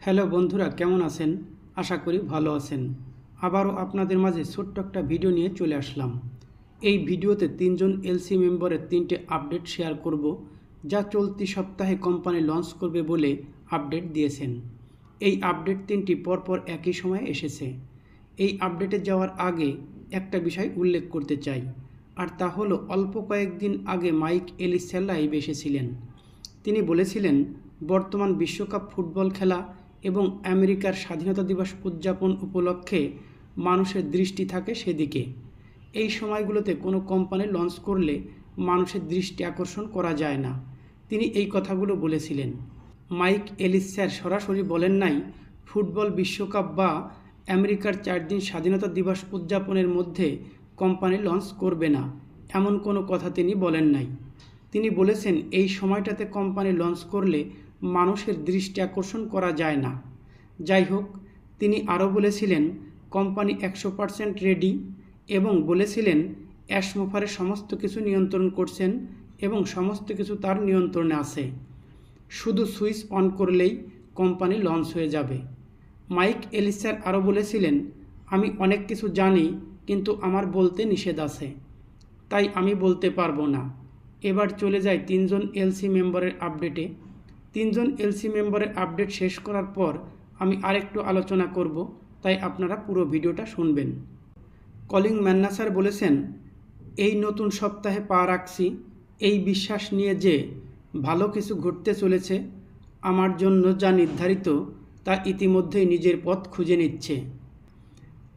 Hello বন্ধুরা, কেমন আছেন? আশা করি ভালো আছেন। আবারও আপনাদের মাঝে ছোট্ট একটা ভিডিও নিয়ে চলে আসলাম। এই ভিডিওতে 3জন এলসি মেম্বারের 3টে আপডেট শেয়ার করব, যা চলতি সপ্তাহে কোম্পানি লঞ্চ করবে বলে আপডেট দিয়েছেন। এই আপডেট 3টি পরপর একই সময়ে এসেছে। এই আপডেটে যাওয়ার আগে একটা বিষয় উল্লেখ করতে চাই, আর তা হলো অল্প কয়েকদিন আগে মাইক এলিসা লাইভে এসেছিলেন। তিনি বলেছিলেন, বর্তমান বিশ্বকাপ ফুটবল খেলা এবং আমেরিকার স্বাধীনতা দিবস উদযাপন উপলক্ষে মানুষের দৃষ্টি থাকে সেদিকে। এই সময়গুলোতে কোনো কোম্পানি লঞ্চ করলে মানুষের দৃষ্টি আকর্ষণ করা যায় না। তিনি এই কথাগুলো বলেছিলেন। মাইক এলিস স্যার সরাসরি বলেন নাই ফুটবল বিশ্বকাপ বা আমেরিকার 4 দিন স্বাধীনতা দিবস উদযাপনের মধ্যে কোম্পানি লঞ্চ করবে না, এমন কোনো কথা তিনি বলেন নাই। তিনি বলেছেন এই সময়টাতে কোম্পানি লঞ্চ করলে মানুষের দৃষ্টি আকর্ষণ করা যায় না। যাই হোক, তিনি আরও বলেছিলেন কোম্পানি 100% রেডি এবং বলেছিলেন অ্যাশমোফারে সমস্ত কিছু নিয়ন্ত্রণ করছেন এবং সমস্ত কিছু তার নিয়ন্ত্রণে আছে। শুধু সুইচ অন করলেই কোম্পানি লঞ্চ হয়ে যাবে। মাইক এলিসার আরও বলেছিলেন, আমি অনেক কিছু জানি, কিন্তু আমার বলতে নিষেধ আছে, তাই আমি বলতে পারবো না। এবার চলে যায় 3জন এলসি মেম্বারের আপডেটে। 3জন এলসি মেম্বারের আপডেট শেষ করার পর আমি আরেকটু আলোচনা করব, তাই আপনারা পুরো ভিডিওটা শুনবেন। কলিং ম্যান্না স্যার বলেছেন, এই নতুন সপ্তাহে পা রাখছি এই বিশ্বাস নিয়ে যে ভালো কিছু ঘটতে চলেছে। আমার জন্য যা নির্ধারিত তা ইতিমধ্যেই নিজের পথ খুঁজে নিচ্ছে।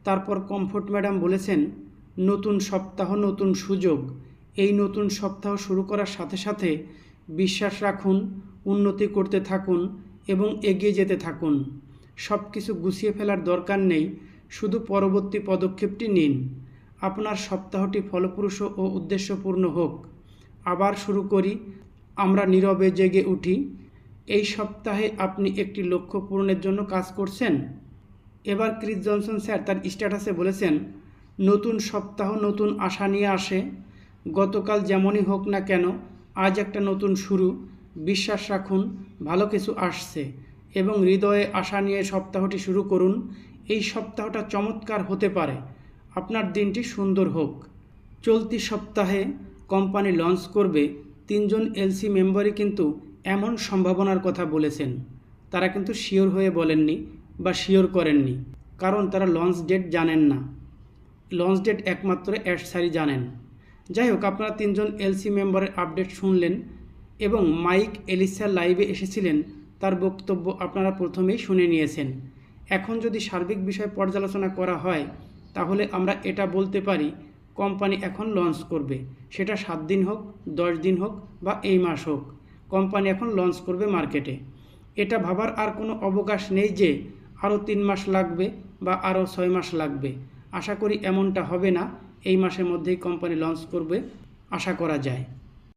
তারপর কমফোর্ট ম্যাডাম বলেছেন, নতুন সপ্তাহ নতুন সুযোগ। এই নতুন সপ্তাহ শুরু করার সাথে সাথে বিশ্বাস রাখুন, উন্নতি করতে থাকুন এবং এগিয়ে যেতে থাকুন। সব কিছু গুছিয়ে ফেলার দরকার নেই, শুধু পরবর্তী পদক্ষেপটি নিন। আপনার সপ্তাহটি ফলপ্রসূ ও উদ্দেশ্যপূর্ণ হোক। আবার শুরু করি, আমরা নীরবে জেগে উঠি। এই সপ্তাহে আপনি একটি লক্ষ্য পূরণের জন্য কাজ করছেন। এবার ক্রিস জনসন স্যার তার স্ট্যাটাসে বলেছেন, নতুন সপ্তাহ নতুন আশা নিয়ে আসে। গতকাল যেমনই হোক না কেন, আজ একটা নতুন শুরু। বিশ্বাস রাখুন, ভালো কিছু আসছে এবং হৃদয়ে আশা নিয়ে সপ্তাহটি শুরু করুন। এই সপ্তাহটা চমৎকার হতে পারে। আপনার দিনটি সুন্দর হোক। চলতি সপ্তাহে কোম্পানি লঞ্চ করবে 3জন এলসি মেম্বারই কিন্তু এমন সম্ভাবনার কথা বলেছেন। তারা কিন্তু শিওর হয়ে বলেননি বা শিওর করেননি, কারণ তারা লঞ্চ ডেট জানেন না। লঞ্চ ডেট একমাত্র অ্যাড স্যারই জানেন। যাই হোক, আপনারা 3জন এলসি মেম্বারের আপডেট শুনলেন এবং মাইক এলিসা লাইভে এসেছিলেন, তার বক্তব্য আপনারা প্রথমেই শুনে নিয়েছেন। এখন যদি সার্বিক বিষয় পর্যালোচনা করা হয়, তাহলে আমরা এটা বলতে পারি কোম্পানি এখন লঞ্চ করবে। সেটা 7 দিন হোক, 10 দিন হোক বা এই মাস হোক, কোম্পানি এখন লঞ্চ করবে মার্কেটে। এটা ভাবার আর কোনো অবকাশ নেই যে আরও 3 মাস লাগবে বা আরও 6 মাস লাগবে। আশা করি এমনটা হবে না। এই মাসের মধ্যেই কোম্পানি লঞ্চ করবে আশা করা যায়।